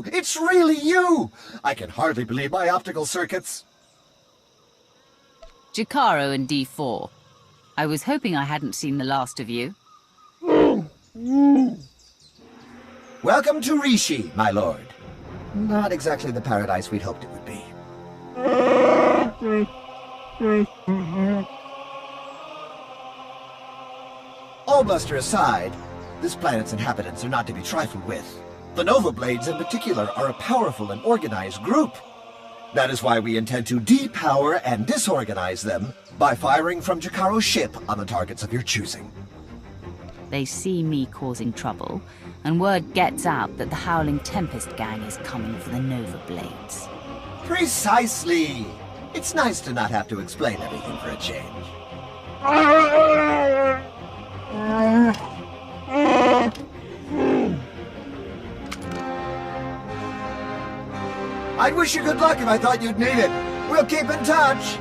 you! It's really you! I can hardly believe my optical circuits. Jacaro and D4. I was hoping I hadn't seen the last of you. Welcome to Rishi, my lord. Not exactly the paradise we'd hoped it would be. All bluster aside, this planet's inhabitants are not to be trifled with. The Nova Blades in particular are a powerful and organized group. That is why we intend to depower and disorganize them by firing from Jacaro's ship on the targets of your choosing. They see me causing trouble, and word gets out that the Howling Tempest gang is coming for the Nova Blades. Precisely! It's nice to not have to explain everything for a change. I'd wish you good luck if I thought you'd need it. We'll keep in touch.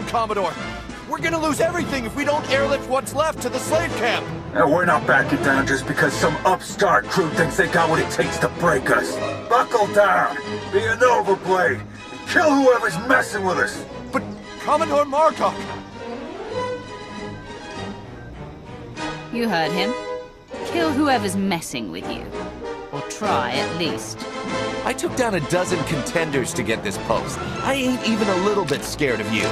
Commodore, we're gonna lose everything if we don't airlift what's left to the slave camp. And we're not backing down just because some upstart crew thinks they got what it takes to break us. Buckle down, be a Nova Blade, and kill whoever's messing with us. But Commodore Marcock... You heard him. Kill whoever's messing with you. Or try, at least. I took down a dozen contenders to get this post. I ain't even a little bit scared of you.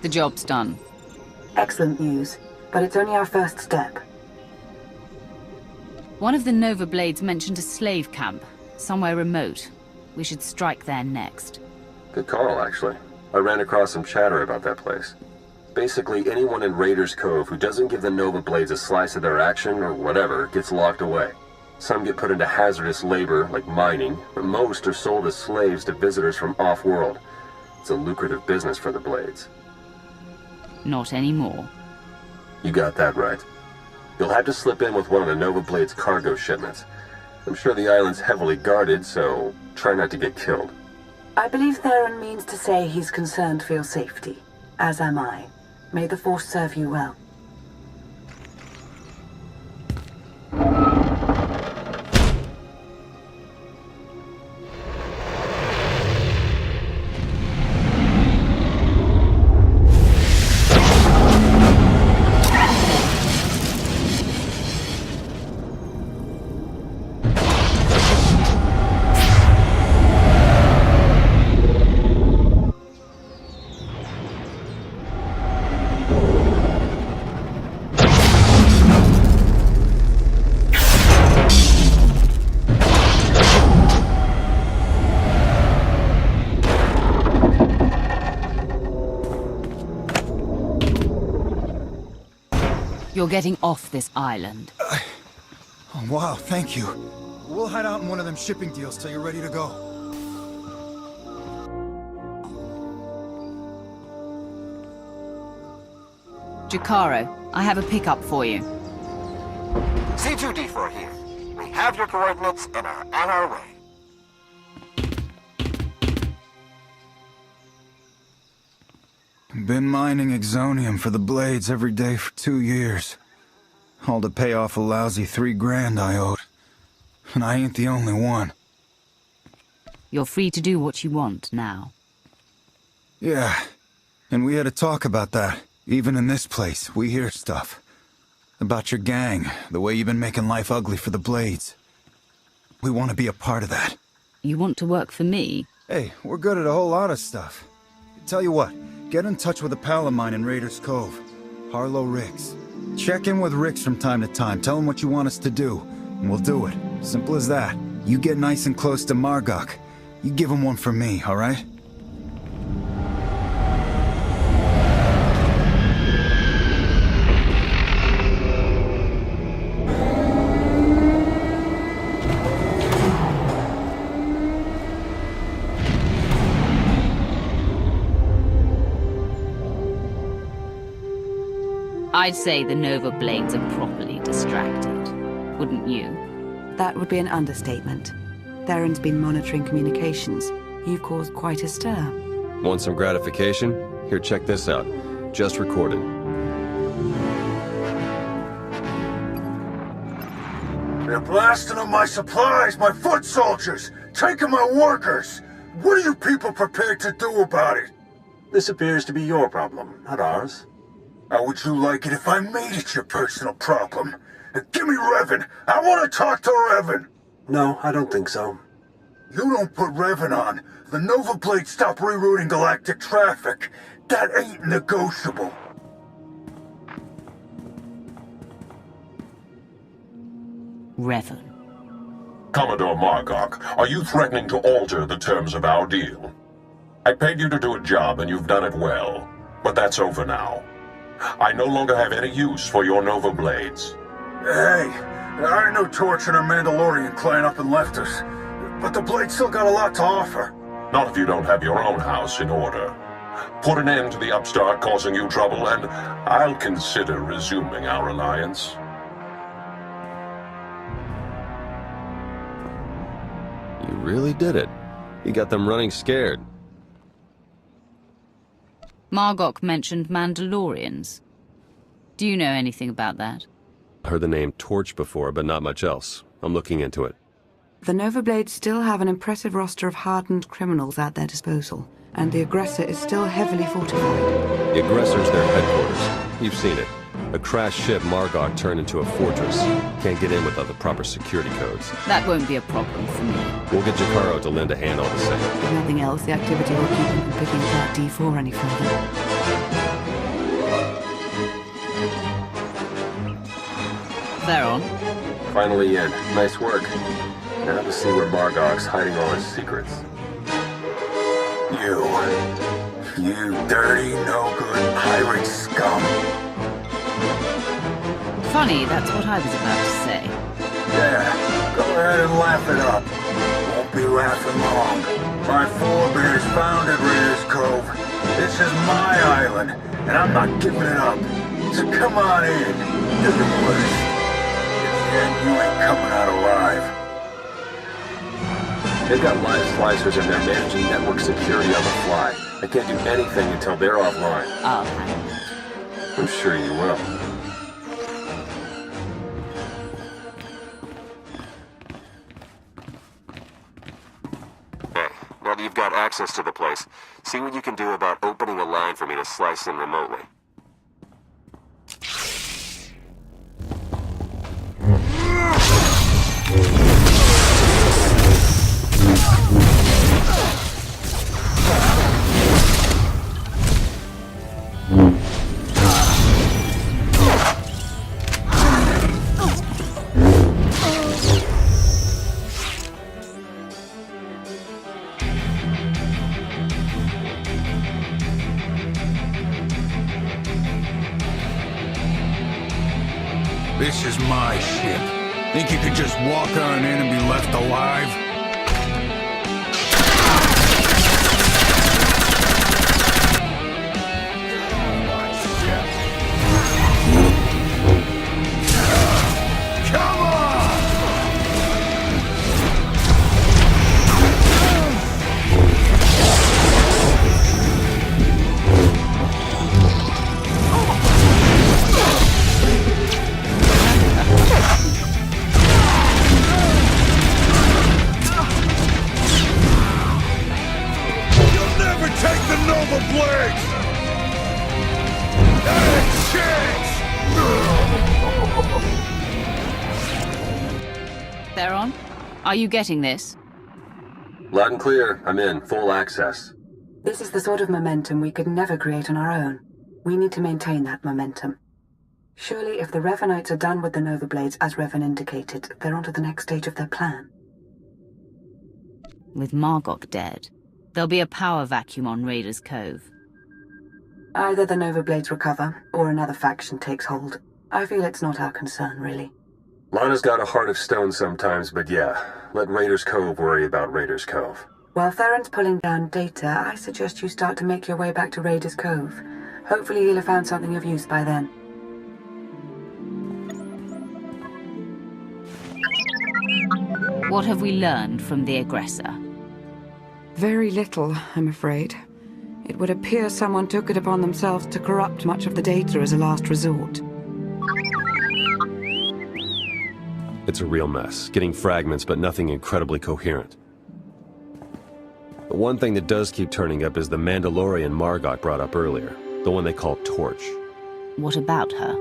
The job's done. Excellent news, but it's only our first step. One of the Nova Blades mentioned a slave camp, somewhere remote. We should strike there next. Good call, actually. I ran across some chatter about that place. Basically, anyone in Raiders Cove who doesn't give the Nova Blades a slice of their action or whatever gets locked away. Some get put into hazardous labor, like mining, but most are sold as slaves to visitors from off-world. It's a lucrative business for the Blades. Not anymore. You got that right. You'll have to slip in with one of the Nova Blade's cargo shipments. I'm sure the island's heavily guarded, so try not to get killed. I believe Theron means to say he's concerned for your safety, as am I. May the Force serve you well. You're getting off this island. Oh, wow, thank you. We'll hide out in one of them shipping deals till you're ready to go. Jacaro, I have a pickup for you. C2D4 here. We have your coordinates and are on our way. Been mining exonium for the blades every day for 2 years. All to pay off a lousy $3 grand I owed. And I ain't the only one. You're free to do what you want now. Yeah, and we had a talk about that. Even in this place, we hear stuff. About your gang, the way you've been making life ugly for the blades. We want to be a part of that. You want to work for me? Hey, we're good at a whole lot of stuff. Tell you what, get in touch with a pal of mine in Raiders Cove, Harlow Riggs. Check in with Riggs from time to time, tell him what you want us to do, and we'll do it. Simple as that. You get nice and close to Margok. You give him one for me, alright? I'd say the Nova Blades are properly distracted. Wouldn't you? That would be an understatement. Theron's been monitoring communications. You've caused quite a stir. Want some gratification? Here, check this out. Just recorded. They're blasting on my supplies, my foot soldiers, taking my workers. What are you people prepared to do about it? This appears to be your problem, not ours. How would you like it if I made it your personal problem? Give me Revan! I want to talk to Revan! No, I don't think so. You don't put Revan on. The Nova Blade stop rerouting galactic traffic. That ain't negotiable. Revan. Commodore Margok, are you threatening to alter the terms of our deal? I paid you to do a job and you've done it well, but that's over now. I no longer have any use for your Nova Blades. Hey, there ain't no torching or Mandalorian client up and left us. But the Blade still got a lot to offer. Not if you don't have your own house in order. Put an end to the upstart causing you trouble, and I'll consider resuming our alliance. You really did it. You got them running scared. Margok mentioned Mandalorians. Do you know anything about that? Heard the name Torch before, but not much else. I'm looking into it. The Nova Blades still have an impressive roster of hardened criminals at their disposal, and the aggressor is still heavily fortified. The aggressor's their headquarters. You've seen it. A crashed ship Margok turned into a fortress. Can't get in without the proper security codes. That won't be a problem for me. We'll get Jacaro to lend a hand all the same. If nothing else, the activity will keep him from picking apart D4 any further. Theron? Finally in. Nice work. Now to see where Margok's hiding all his secrets. You dirty, no-good pirate scum. Funny, that's what I was about to say. Yeah, go ahead and laugh it up. Won't be laughing long. My forebears founded Raiders Cove. This is my island, and I'm not giving it up. So come on in, do the worst. In the end, you ain't coming out alive. They've got live slicers and they're managing network security on the fly. I can't do anything until they're offline. I'll handle it. I'm sure you will. Hey, now that you've got access to the place, see what you can do about opening a line for me to slice in remotely. This is my ship. Think you could just walk on in and be left alive? Come on! You'll never take the Nova Blades! Not a chance! Theron, are you getting this? Loud and clear. I'm in. Full access. This is the sort of momentum we could never create on our own. We need to maintain that momentum. Surely if the Revenites are done with the Nova Blades, as Revan indicated, they're on to the next stage of their plan. With Margok dead, there'll be a power vacuum on Raiders Cove. Either the Nova Blades recover, or another faction takes hold. I feel it's not our concern, really. Lana's got a heart of stone sometimes, but yeah, let Raiders Cove worry about Raiders Cove. While Theron's pulling down data, I suggest you start to make your way back to Raiders Cove. Hopefully he'll have found something of use by then. What have we learned from the aggressor? Very little, I'm afraid. It would appear someone took it upon themselves to corrupt much of the data as a last resort. It's a real mess, getting fragments but nothing incredibly coherent. The one thing that does keep turning up is the Mandalorian Margok brought up earlier, the one they call Torch. What about her?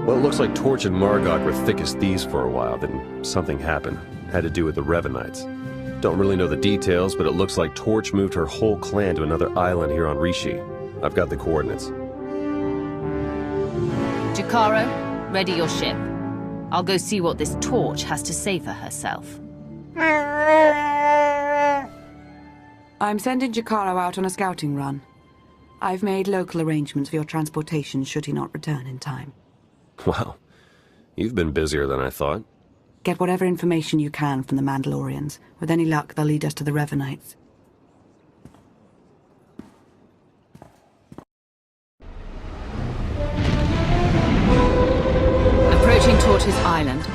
Well, it looks like Torch and Margok were thick as thieves for a while, then something happened. Had to do with the Revenites. Don't really know the details, but it looks like Torch moved her whole clan to another island here on Rishi. I've got the coordinates. Jakaro, ready your ship. I'll go see what this Torch has to say for herself. I'm sending Jakaro out on a scouting run. I've made local arrangements for your transportation should he not return in time. Wow, you've been busier than I thought. Get whatever information you can from the Mandalorians. With any luck, they'll lead us to the Revenites. Approaching Torch's island.